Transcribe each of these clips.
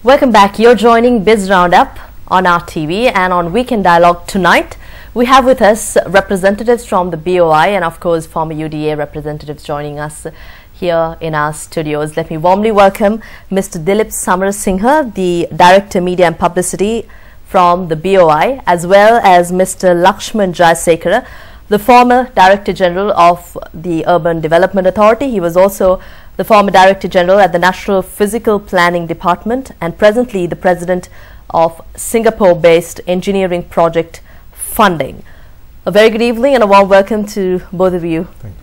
Welcome back. You're joining Biz Roundup on RTV and on Weekend Dialogue tonight. We have with us representatives from the BOI and of course former UDA representatives joining us here in our studios. Let me warmly welcome Mr. Dilip Samarasinghe, the Director Media and Publicity from the BOI, as well as Mr. Lakshman Jayasekara, the former Director General of the Urban Development Authority. He was also the former Director General at the National Physical Planning Department and presently the President of Singapore-based Engineering Project Funding. A very good evening and a warm welcome to both of you. Thank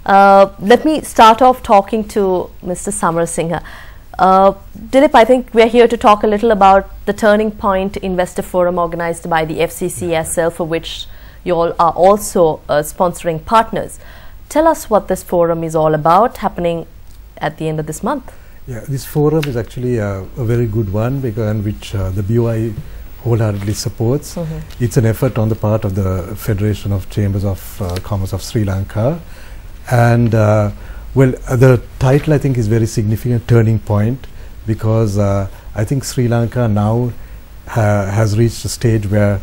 you. Let me start off talking to Mr. Samarasinghe. Dilip, I think we're here to talk a little about the Turning Point Investor Forum organized by the FCCISL, for which you all are also sponsoring partners. Tell us what this forum is all about, happening at the end of this month. Yeah, this forum is actually a very good one because which the BOI wholeheartedly supports. It's an effort on the part of the Federation of Chambers of Commerce of Sri Lanka, and well, the title I think is very significant, Turning Point, because I think Sri Lanka now has reached a stage where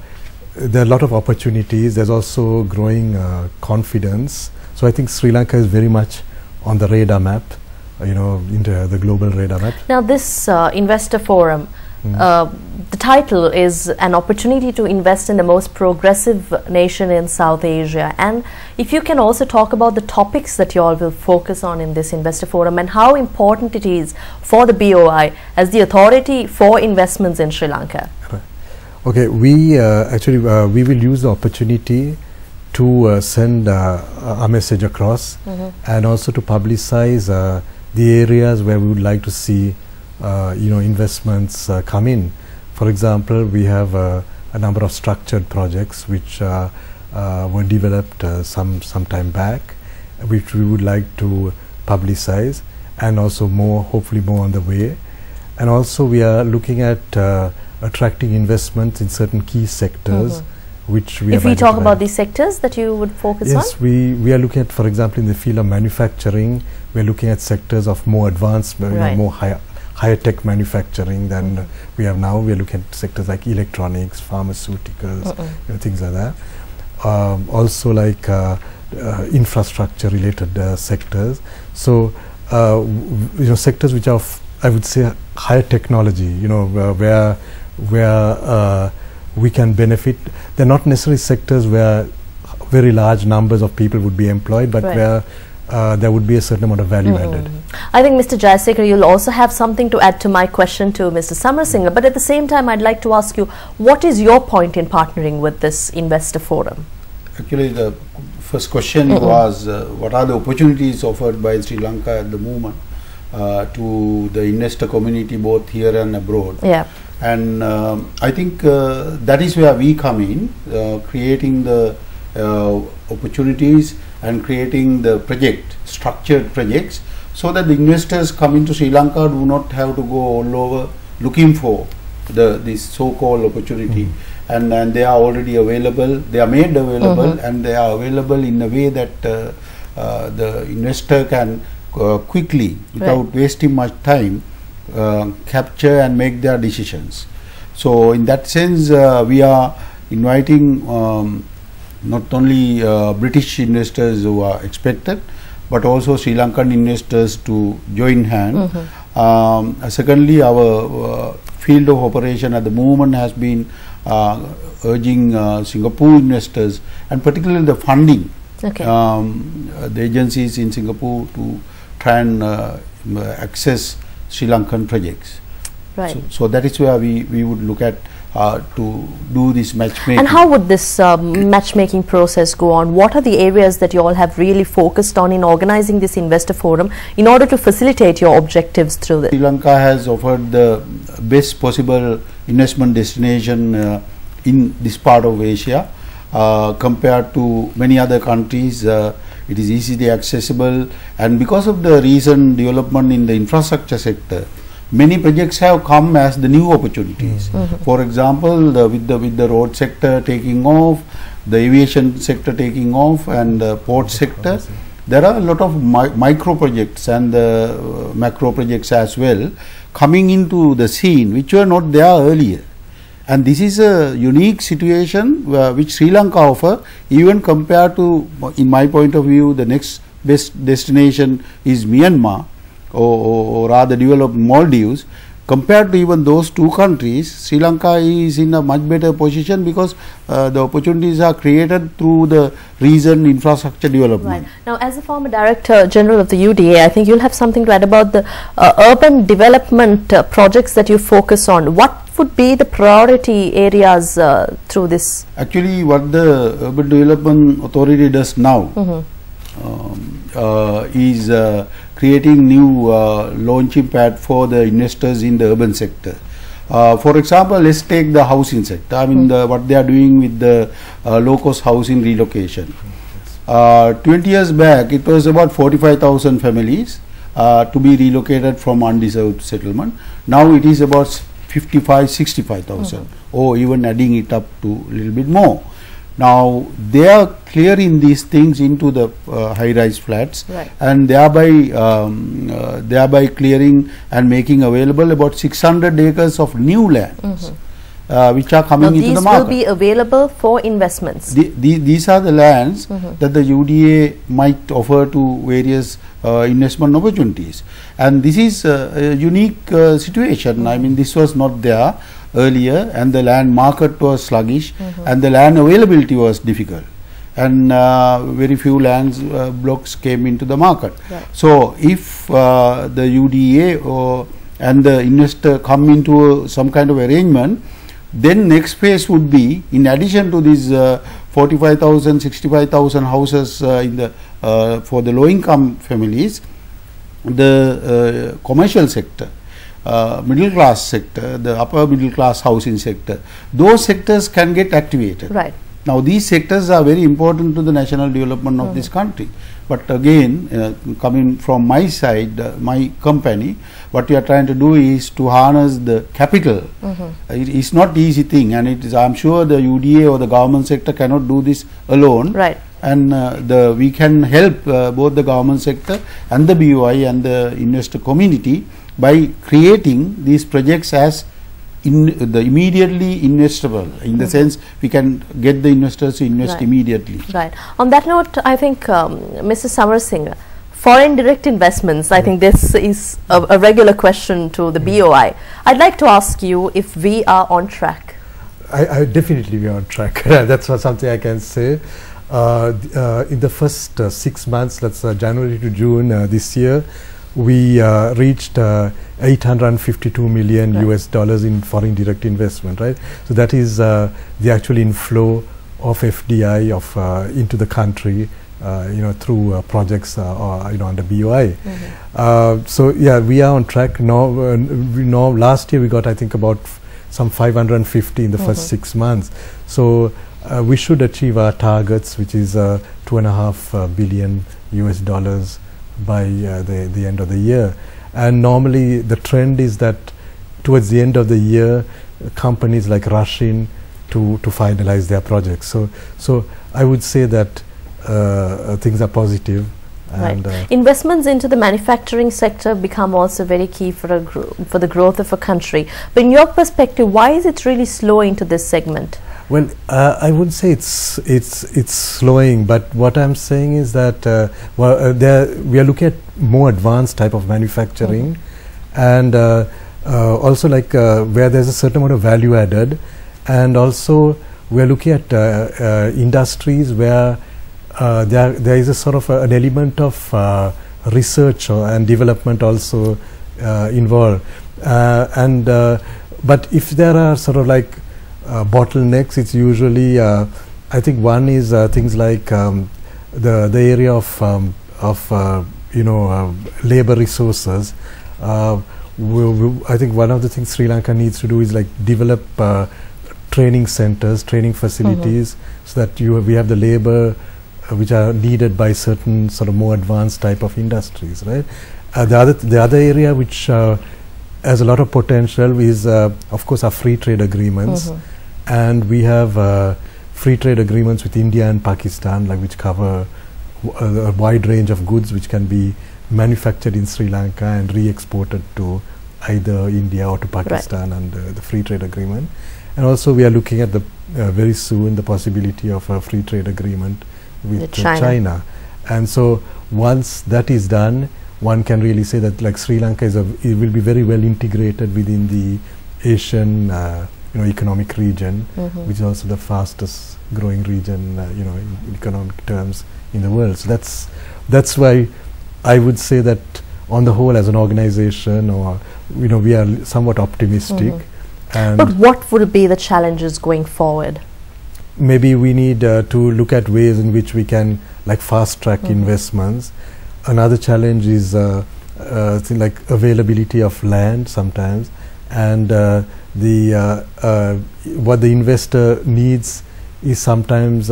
there are a lot of opportunities. There's also growing confidence. So I think Sri Lanka is very much on the radar map, into the global radar map. Now this investor forum, the title is an opportunity to invest in the most progressive nation in South Asia. And if you can also talk about the topics that you all will focus on in this investor forum and how important it is for the BOI as the authority for investments in Sri Lanka. Right. Okay, we actually we will use the opportunity to send a message across and also to publicize the areas where we would like to see investments come in. For example, we have a number of structured projects which were developed some time back, which we would like to publicize, and also hopefully more on the way. And also we are looking at attracting investments in certain key sectors which we have If we talk about these sectors that you would focus on? Yes, we are looking at, for example, in the field of manufacturing, we are looking at sectors of more advanced, more higher tech manufacturing than we have now. We are looking at sectors like electronics, pharmaceuticals, things like that. Also like infrastructure related sectors. So, sectors which are, I would say, higher technology, where we can benefit. They're not necessarily sectors where very large numbers of people would be employed, but where there would be a certain amount of value added. I think Mr. Jayasekara, you'll also have something to add to my question to Mr. Samarasinghe, but at the same time I'd like to ask you, what is your point in partnering with this investor forum? Actually, the first question was what are the opportunities offered by Sri Lanka at the moment to the investor community both here and abroad. Yeah. And I think that is where we come in, creating the opportunities and creating the structured projects, so that the investors come into Sri Lanka do not have to go all over looking for this so-called opportunity. And they are already available, they are made available, and they are available in a way that the investor can quickly, without wasting much time, capture and make their decisions. So in that sense, we are inviting not only British investors who are expected, but also Sri Lankan investors to join hand. Secondly, our field of operation at the moment has been urging Singapore investors, and particularly the funding, the agencies in Singapore, to try and access Sri Lankan projects. Right. So that is where we would look at to do this matchmaking. And how would this matchmaking process go on? What are the areas that you all have really focused on in organizing this investor forum in order to facilitate your objectives through this? Sri Lanka has offered the best possible investment destination in this part of Asia. Compared to many other countries, it is easily accessible, and because of the recent development in the infrastructure sector, many projects have come as the new opportunities. For example, with the road sector taking off, the aviation sector taking off, and the port sector, there are a lot of micro projects and macro projects as well coming into the scene which were not there earlier. And this is a unique situation which Sri Lanka offer, even compared to, in my point of view, the next best destination is Myanmar, or rather developed Maldives. Compared to even those two countries, Sri Lanka is in a much better position because the opportunities are created through the recent infrastructure development. Right. Now, as a former Director General of the UDA, I think you'll have something to add about the urban development projects that you focus on. What would be the priority areas through this? Actually, what the Urban Development Authority does now is creating new launching pad for the investors in the urban sector. For example, let's take the housing sector. I mean, what they are doing with the low-cost housing relocation. 20 years back, it was about 45,000 families to be relocated from undeserved settlement. Now it is about 65,000 or even adding it up to a little bit more. Now they are clearing these things into the high-rise flats, right, and thereby clearing and making available about 600 acres of new lands, which are coming into the market. These will be available for investments. These are the lands that the UDA might offer to various investment opportunities, and this is a unique situation. I mean, this was not there earlier, and the land market was sluggish, and the land availability was difficult, and very few lands blocks came into the market. Right. So if the UDA and the investor come into some kind of arrangement, then next phase would be, in addition to these 45,000, 65,000 houses in the for the low income families, the commercial sector, middle class sector, the upper middle class housing sector, those sectors can get activated. Right. Now these sectors are very important to the national development of this country. But again, coming from my side, my company, what we are trying to do is to harness the capital. It is not easy thing, and it is, I am sure the UDA or the government sector cannot do this alone. Right. And we can help both the government sector and the BOI and the investor community by creating these projects as the immediately investable, in the sense we can get the investors to invest immediately. Right. On that note, I think Mr. Samar Singh, foreign direct investments, I think this is a regular question to the BOI. I'd like to ask you if we are on track. I definitely we are on track. That's something I can say. In the first 6 months, that's January to June this year, we reached 852 million US dollars in foreign direct investment, right? So that is the actual inflow of FDI into the country, through projects under BOI. So yeah, we are on track now. Last year we got, I think, about some 550 in the first 6 months. So we should achieve our targets, which is 2.5 billion US dollars by the end of the year. And normally the trend is that towards the end of the year, companies like rush in to finalize their projects. So I would say that things are positive. And investments into the manufacturing sector become also very key for the growth of a country. But in your perspective, why is it really slow into this segment? Well, I wouldn't say it's slowing, but what I'm saying is that we are looking at more advanced type of manufacturing, and also like where there's a certain amount of value added, and also we are looking at industries where there is a sort of an element of research and development also involved, but if there are sort of like bottlenecks, it's usually I think one is things like the area of labor resources. I think one of the things Sri Lanka needs to do is like develop training centers, training facilities, so that we have the labor which are needed by certain sort of more advanced type of industries, right? The other area which has a lot of potential is of course our free trade agreements, and we have free trade agreements with India and Pakistan, like which cover a wide range of goods which can be manufactured in Sri Lanka and re-exported to either India or to Pakistan under the free trade agreement. And also we are looking at the very soon the possibility of a free trade agreement with China. And so once that is done, one can really say that like Sri Lanka it will be very well integrated within the Asian economic region, which is also the fastest growing region in economic terms in the world. So that's why I would say that on the whole as an organization, or we are somewhat optimistic. But what will be the challenges going forward? Maybe we need to look at ways in which we can like fast track investments. Another challenge is like availability of land sometimes, and what the investor needs is sometimes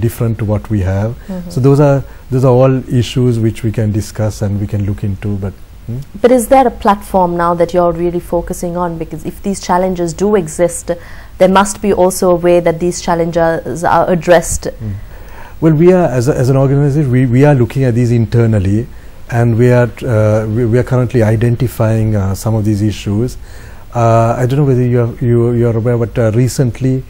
different to what we have. So those are all issues which we can discuss and we can look into. But is there a platform now that you're really focusing on? Because if these challenges do exist, there must be also a way that these challenges are addressed. Well, we are as an organization, we are looking at these internally, and we are currently identifying some of these issues. I don't know whether you are aware, but recently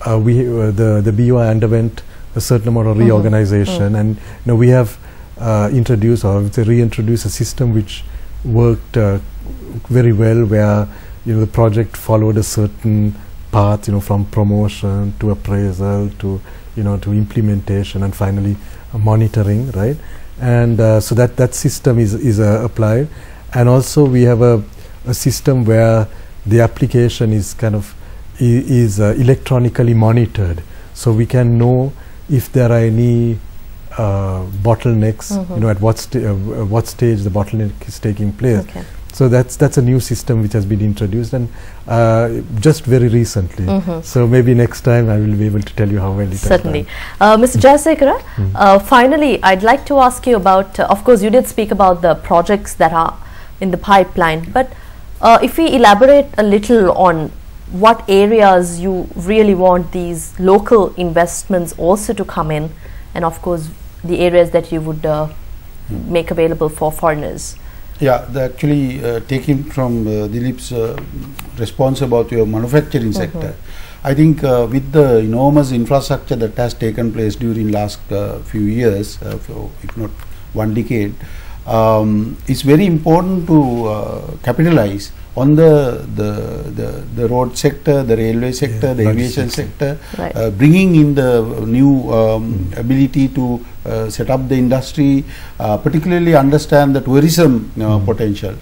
the BOI underwent a certain amount of reorganization, and we have introduced or reintroduced a system which worked very well, where the project followed a certain path, from promotion to appraisal to to implementation and finally monitoring, right? And so that system is applied, and also we have a system where the application is kind of electronically monitored, so we can know if there are any bottlenecks, at what stage the bottleneck is taking place. So that's a new system which has been introduced, and just very recently. So maybe next time I will be able to tell you how well it has done. Certainly. Mr. Jayasekara, finally I'd like to ask you about, of course you did speak about the projects that are in the pipeline, but if we elaborate a little on what areas you really want these local investments also to come in, and of course the areas that you would make available for foreigners. Yeah, actually taking from Dilip's response about your manufacturing sector, I think with the enormous infrastructure that has taken place during last few years, if not 1 decade, it's very important to capitalize on the road sector, the railway sector, the aviation sector, bringing in the new ability to set up the industry, particularly understand the tourism potential,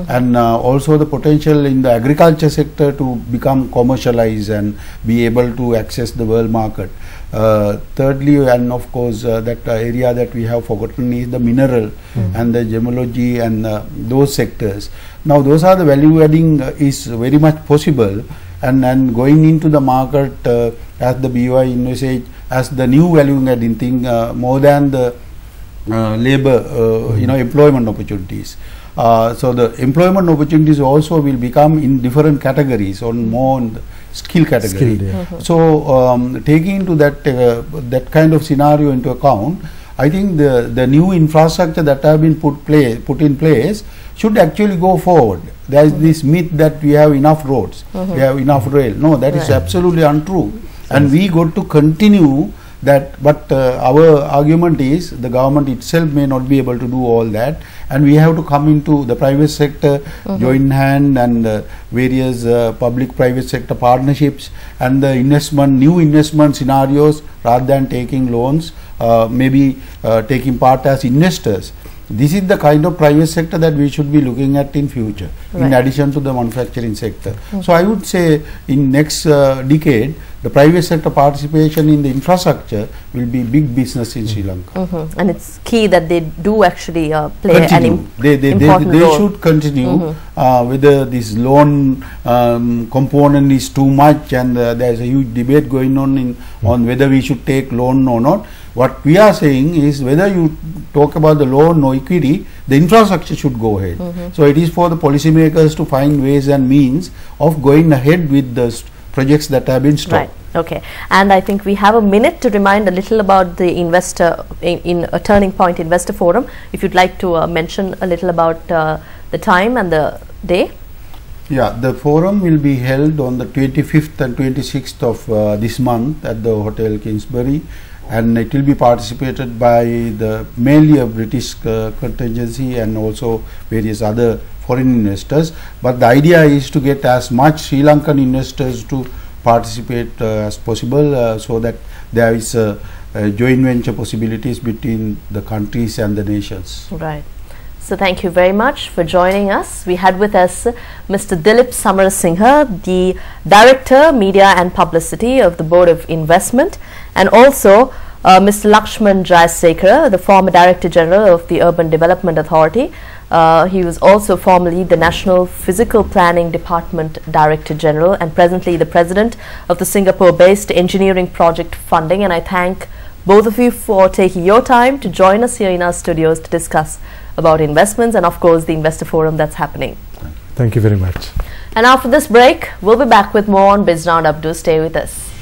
and also the potential in the agriculture sector to become commercialized and be able to access the world market. Thirdly, and of course that area that we have forgotten is the mineral and the gemology and those sectors. Now those are the value adding is very much possible, and going into the market as the BOI envisage as the new value adding thing more than the labor employment opportunities. So the employment opportunities also will become in different categories, on more on the skill category. So taking into that kind of scenario into account, I think the new infrastructure that have been put in place should actually go forward. There is this myth that we have enough roads, we have enough rail. No, that is absolutely untrue, and we got to continue that. But our argument is the government itself may not be able to do all that, and we have to come into the private sector, join hand, and various public-private sector partnerships, and the new investment scenarios, rather than taking loans, maybe taking part as investors. This is the kind of private sector that we should be looking at in future, in addition to the manufacturing sector. So I would say in next decade, the private sector participation in the infrastructure will be big business in Sri Lanka. And it's key that they do actually play an important role. They should continue. Whether this loan component is too much, and there is a huge debate going on on whether we should take loan or not. What we are saying is, whether you talk about the loan or equity, the infrastructure should go ahead. So it is for the policymakers to find ways and means of going ahead with the projects that have been stopped. Okay, and I think we have a minute to remind a little about the investor in a Turning Point Investor Forum. If you'd like to mention a little about the time and the day. Yeah, the forum will be held on the 25th and 26th of this month at the Hotel Kingsbury, and it will be participated by the mainly a British contingency and also various other foreign investors. But the idea is to get as much Sri Lankan investors to participate as possible, so that there is joint venture possibilities between the countries and the nations. Right. So thank you very much for joining us. We had with us Mr. Dilip Samarasinghe, the Director, Media and Publicity of the Board of Investment, and also Mr. Lakshman Jayasekara, the former Director General of the Urban Development Authority. He was also formerly the National Physical Planning Department Director General and presently the President of the Singapore-based Engineering Project Funding. And I thank both of you for taking your time to join us here in our studios to discuss about investments and of course the Investor Forum that's happening. Thank you very much. And after this break, we'll be back with more on Biz Roundup. Do stay with us.